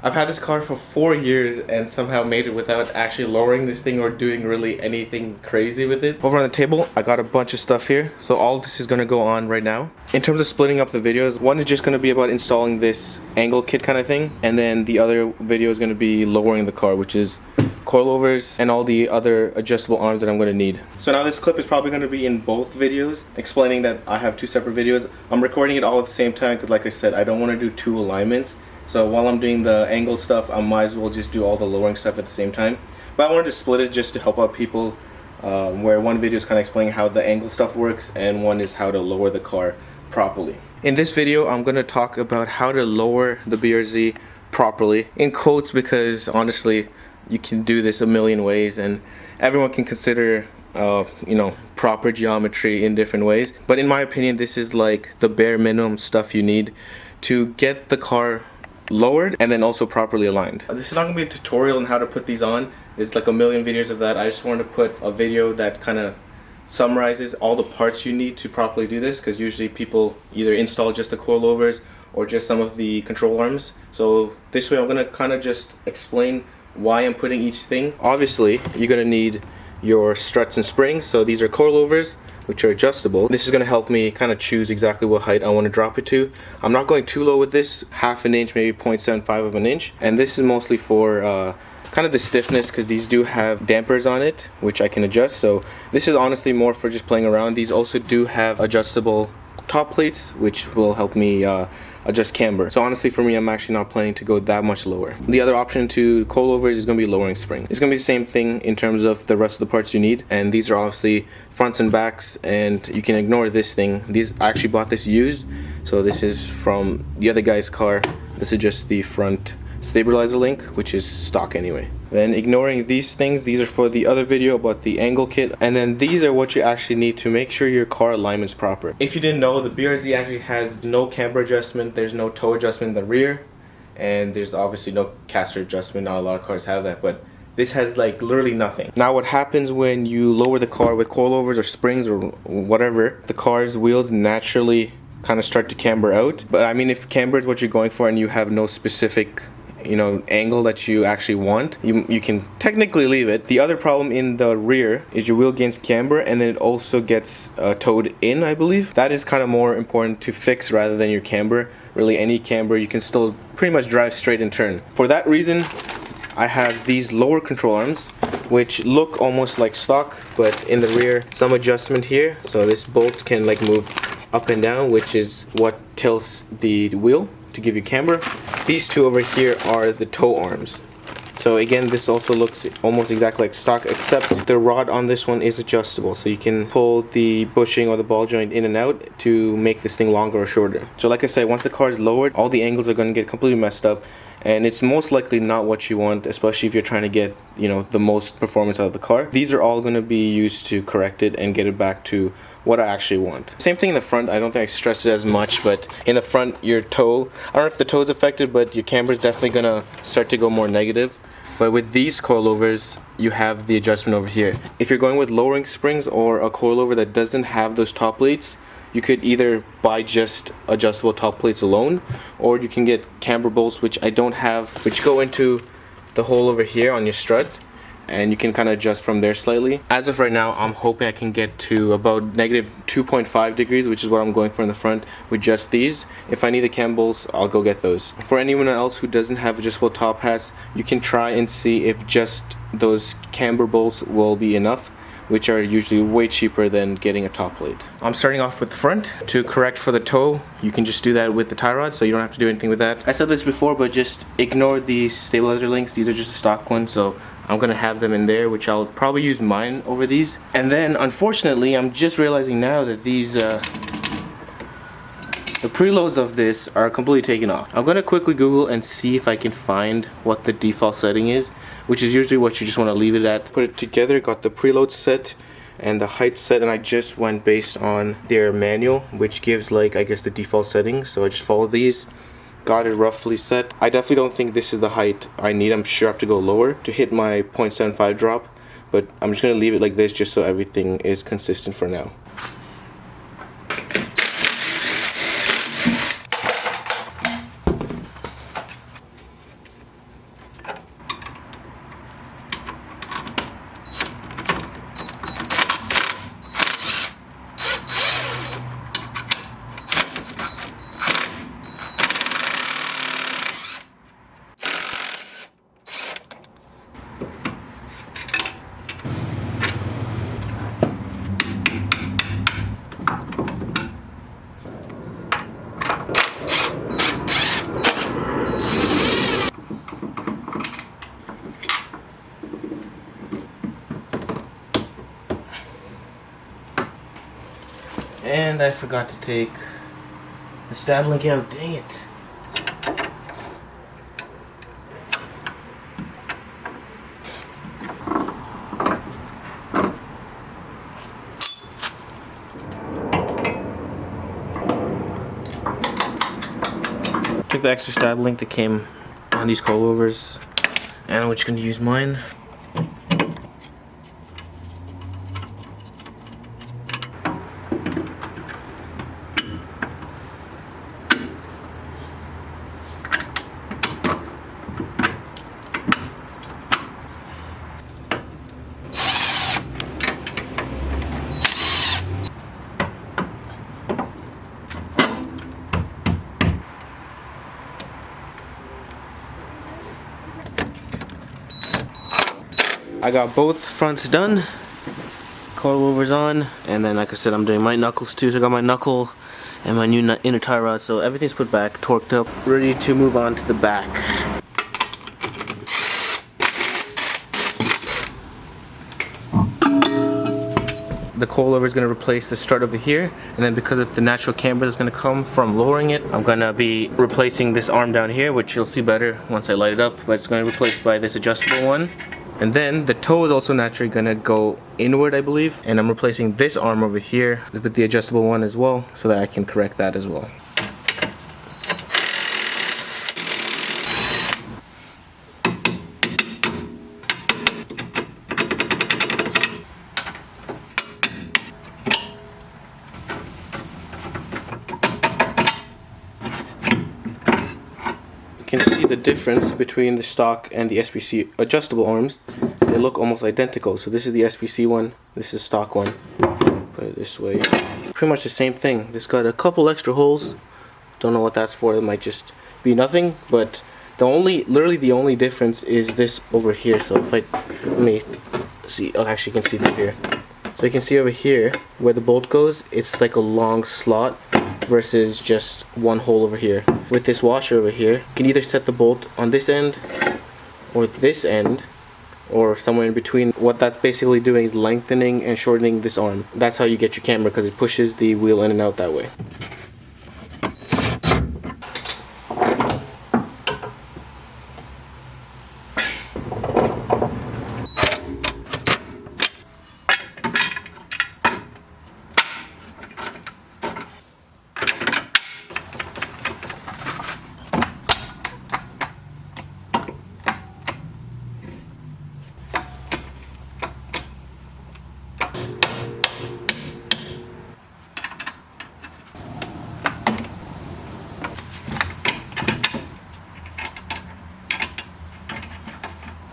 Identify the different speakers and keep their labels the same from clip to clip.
Speaker 1: I've had this car for 4 years and somehow made it without actually lowering this thing or doing really anything crazy with it. Over on the table, I got a bunch of stuff here. So all this is going to go on right now. In terms of splitting up the videos, one is just going to be about installing this angle kit kind of thing. And then the other video is going to be lowering the car, which is coilovers and all the other adjustable arms that I'm going to need. So now this clip is probably going to be in both videos, explaining that I have 2 separate videos. I'm recording it all at the same time because, like I said, I don't want to do 2 alignments. So while I'm doing the angle stuff, I might as well just do all the lowering stuff at the same time. But I wanted to split it just to help out people, where one video is kind of explaining how the angle stuff works and one is how to lower the car properly. In this video, I'm going to talk about how to lower the BRZ properly, in quotes, because honestly, you can do this a million ways and everyone can consider you know, proper geometry in different ways. But in my opinion, this is like the bare minimum stuff you need to get the car lowered and then also properly aligned. This is not going to be a tutorial on how to put these on. There's like a million videos of that. I just wanted to put a video that kind of summarizes all the parts you need to properly do this, because usually people either install just the coilovers or just some of the control arms. So this way I'm going to kind of just explain why I'm putting each thing. Obviously, you're going to need your struts and springs. So these are coilovers, which are adjustable. This is going to help me kind of choose exactly what height I want to drop it to. I'm not going too low with this, half an inch, maybe 0.75 of an inch. And this is mostly for kind of the stiffness, because these do have dampers on it, which I can adjust. So this is honestly more for just playing around. These also do have adjustable top plates, which will help me adjust camber. So honestly, for me, I'm actually not planning to go that much lower. The other option to coilovers is going to be lowering spring. It's going to be the same thing in terms of the rest of the parts you need, and these are obviously fronts and backs, and you can ignore this thing. I actually bought this used, so this is from the other guy's car. This is just the front stabilizer link, which is stock anyway. Then ignoring these things, these are for the other video about the angle kit, and then these are what you actually need to make sure your car alignment's proper. If you didn't know, the BRZ actually has no camber adjustment, there's no toe adjustment in the rear, and there's obviously no caster adjustment. Not a lot of cars have that, but this has like literally nothing. Now what happens when you lower the car with coilovers or springs or whatever, the car's wheels naturally kind of start to camber out. But I mean, if camber is what you're going for and you have no specific, you know, angle that you actually want, you can technically leave it. The other problem in the rear is your wheel gains camber, and then it also gets towed in, I believe. That is kind of more important to fix rather than your camber. Really, any camber, you can still pretty much drive straight and turn. For that reason, I have these lower control arms, which look almost like stock, but in the rear, some adjustment here. So this bolt can like move up and down, which is what tilts the wheel to give you camber. These two over here are the toe arms. So again, this also looks almost exactly like stock, except the rod on this one is adjustable, so you can pull the bushing or the ball joint in and out to make this thing longer or shorter. So like I said, once the car is lowered, all the angles are going to get completely messed up, and it's most likely not what you want, especially if you're trying to get, you know, the most performance out of the car. These are all going to be used to correct it and get it back to what I actually want. Same thing in the front. I don't think I stress it as much, but in the front, your toe, I don't know if the toe is affected, but your camber is definitely gonna start to go more negative. But with these coilovers, you have the adjustment over here. If you're going with lowering springs or a coilover that doesn't have those top plates, you could either buy just adjustable top plates alone, or you can get camber bolts, which I don't have, which go into the hole over here on your strut, and you can kind of adjust from there slightly. As of right now, I'm hoping I can get to about negative 2.5 degrees, which is what I'm going for in the front with just these. If I need the cam bolts, I'll go get those. For anyone else who doesn't have adjustable top hats, you can try and see if just those camber bolts will be enough, which are usually way cheaper than getting a top plate. I'm starting off with the front. To correct for the toe, you can just do that with the tie rod, so you don't have to do anything with that. I said this before, but just ignore these stabilizer links. These are just the stock ones, so I'm gonna have them in there, which I'll probably use mine over these. And then, unfortunately, I'm just realizing now that these, the preloads of this are completely taken off. I'm gonna quickly Google and see if I can find what the default setting is, which is usually what you just wanna leave it at. Put it together, got the preload set and the height set, and I just went based on their manual, which gives like, I guess, the default settings. So I just followed these. Got it roughly set. I definitely don't think this is the height I need. I'm sure I have to go lower to hit my 0.75 drop, but I'm just gonna leave it like this just so everything is consistent for now. And I forgot to take the stab link out, dang it. Took the extra stab link that came on these coilovers, and we're just gonna use mine. I got both fronts done, coilovers on, and then like I said, I'm doing my knuckles too. So I got my knuckle and my new inner tie rod, so everything's put back, torqued up, ready to move on to the back. The coilover is going to replace the strut over here, and then because of the natural camber that's going to come from lowering it, I'm going to be replacing this arm down here, which you'll see better once I light it up, but it's going to be replaced by this adjustable one. And then the toe is also naturally going to go inward, I believe, and I'm replacing this arm over here with the adjustable one as well, so that I can correct that as well. You can see the difference between the stock and the SBC adjustable arms. They look almost identical. So this is the SBC one, this is the stock one. Put it this way. Pretty much the same thing. This got a couple extra holes. Don't know what that's for. It might just be nothing, but literally the only difference is this over here. So if let me see. Oh, actually you can see it here. So you can see over here where the bolt goes, it's like a long slot versus just one hole over here. With this washer over here, you can either set the bolt on this end or this end or somewhere in between. What that's basically doing is lengthening and shortening this arm. That's how you get your camber, because it pushes the wheel in and out that way.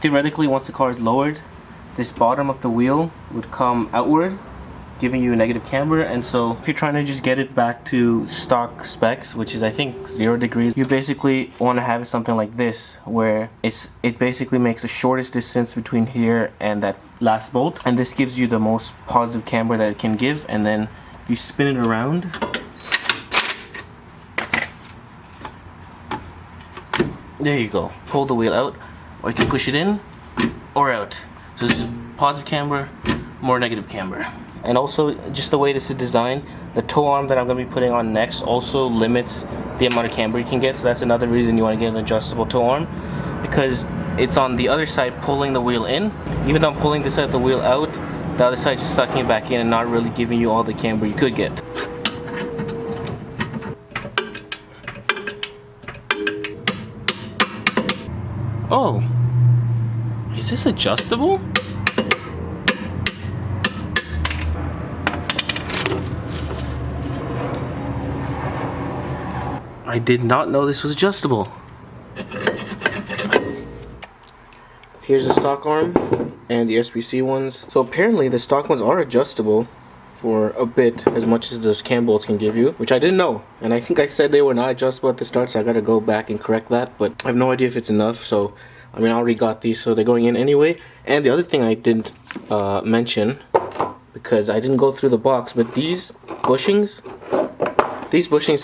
Speaker 1: Theoretically, once the car is lowered, this bottom of the wheel would come outward, giving you a negative camber. And so if you're trying to just get it back to stock specs, which is I think 0 degrees, you basically want to have something like this, where it basically makes the shortest distance between here and that last bolt, and this gives you the most positive camber that it can give. And then if you spin it around, there you go, pull the wheel out, or you can push it in or out. So this is positive camber, more negative camber. And also, just the way this is designed, the toe arm that I'm going to be putting on next also limits the amount of camber you can get. So that's another reason you want to get an adjustable toe arm, because it's on the other side pulling the wheel in. Even though I'm pulling this side of the wheel out, the other side just sucking it back in and not really giving you all the camber you could get. Oh, is this adjustable? I did not know this was adjustable. Here's the stock arm and the SBC ones. So apparently the stock ones are adjustable for a bit, as much as those cam bolts can give you, which I didn't know. And I think I said they were not adjustable at the start, so I gotta go back and correct that, but I have no idea if it's enough. So I mean, I already got these, so they're going in anyway. And the other thing I didn't mention, because I didn't go through the box, but these bushings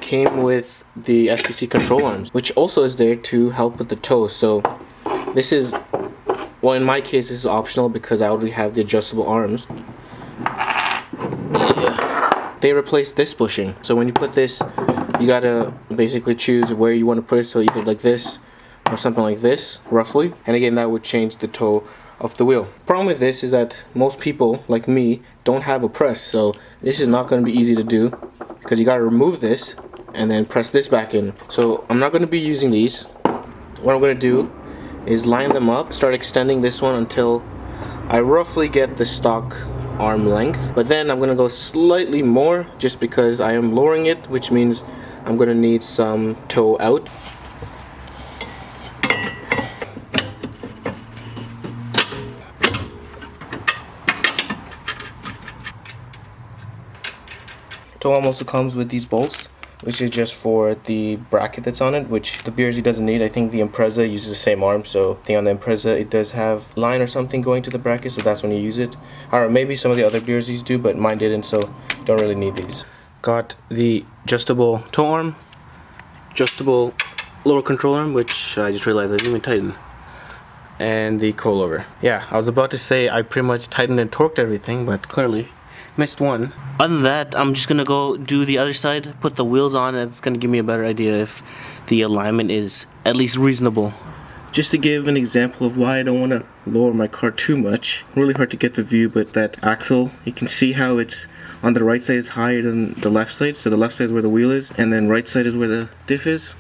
Speaker 1: came with the SBC control arms, which also is there to help with the toe. So this is, well, in my case this is optional because I already have the adjustable arms. Yeah. they replaced this bushing. So when you put this, you gotta basically choose where you want to put it, so either like this or something like this, roughly. And again, that would change the toe of the wheel. Problem with this is that most people, like me, don't have a press, so this is not going to be easy to do because you got to remove this and then press this back in. So I'm not going to be using these. What I'm going to do is line them up, start extending this one until I roughly get the stock arm length, but then I'm going to go slightly more just because I am lowering it, which means I'm going to need some toe out. Toe arm also comes with these bolts, which is just for the bracket that's on it, which the BRZ doesn't need. I think the Impreza uses the same arm, so I think on the Impreza it does have line or something going to the bracket, so that's when you use it. I don't know, maybe some of the other BRZs do, but mine didn't, so don't really need these. Got the adjustable toe arm, adjustable lower control arm, which I just realized I didn't even tighten, and the coilover. Yeah, I was about to say I pretty much tightened and torqued everything, but clearly missed one. Other than that, I'm just gonna go do the other side, put the wheels on, and it's gonna give me a better idea if the alignment is at least reasonable. Just to give an example of why I don't want to lower my car too much, really hard to get the view, but that axle, you can see how it's on the right side is higher than the left side, so the left side is where the wheel is, and then right side is where the diff is.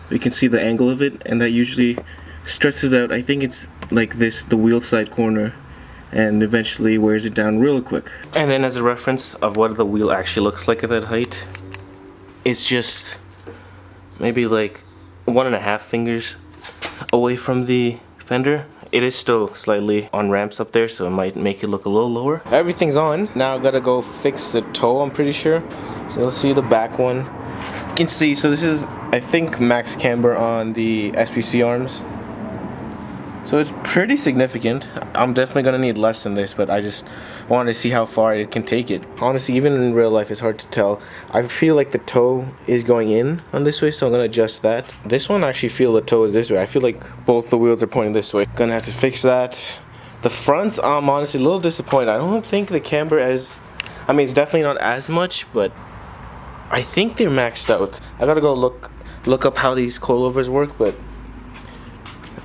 Speaker 1: You can see the angle of it, and that usually stresses out, I think it's like this, the wheel side corner, and eventually wears it down real quick. And then as a reference of what the wheel actually looks like at that height, it's just maybe like 1.5 fingers away from the fender. It is still slightly on ramps up there, so it might make it look a little lower. Everything's on. Now I gotta go fix the toe, I'm pretty sure. So let's see the back one. You can see, so this is, I think, max camber on the SPC arms. So it's pretty significant. I'm definitely gonna need less than this, but I just wanted to see how far it can take it. Honestly, even in real life, it's hard to tell. I feel like the toe is going in on this way, so I'm gonna adjust that. This one, I actually feel the toe is this way. I feel like both the wheels are pointing this way. Gonna have to fix that. The fronts, I'm honestly a little disappointed. I don't think the camber as, I mean, it's definitely not as much, but I think they're maxed out. I gotta go look up how these coilovers work, but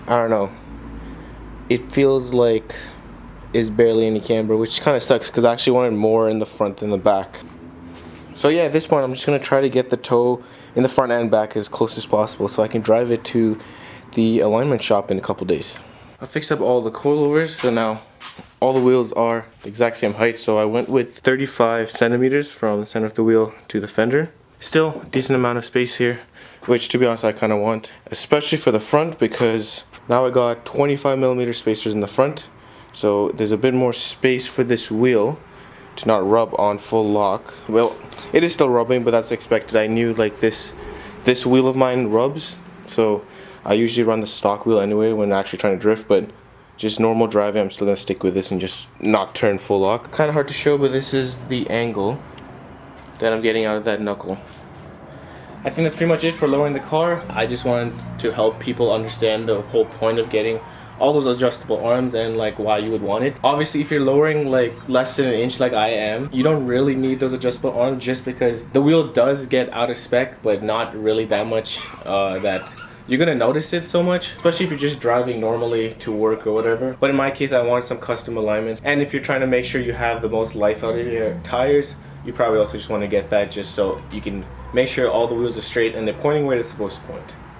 Speaker 1: I don't know. It feels like it's barely any camber, which kind of sucks because I actually wanted more in the front than the back. So yeah, at this point I'm just going to try to get the toe in the front and back as close as possible so I can drive it to the alignment shop in a couple days. I fixed up all the coilovers, so now all the wheels are the exact same height, so I went with 35 centimeters from the center of the wheel to the fender. Still decent amount of space here, which to be honest I kind of want, especially for the front, because now I got 25mm spacers in the front, so there's a bit more space for this wheel to not rub on full lock. Well, it is still rubbing, but that's expected. I knew like this wheel of mine rubs, so I usually run the stock wheel anyway when actually trying to drift, but just normal driving I'm still gonna stick with this and just not turn full lock. Kind of hard to show, but this is the angle that I'm getting out of that knuckle. I think that's pretty much it for lowering the car. I just wanted to help people understand the whole point of getting all those adjustable arms and like why you would want it. Obviously, if you're lowering like less than an inch like I am, you don't really need those adjustable arms just because the wheel does get out of spec, but not really that much that you're gonna notice it so much, especially if you're just driving normally to work or whatever. But in my case, I wanted some custom alignments, and if you're trying to make sure you have the most life out of your tires, you probably also just want to get that just so you can make sure all the wheels are straight and they're pointing where they're supposed to point.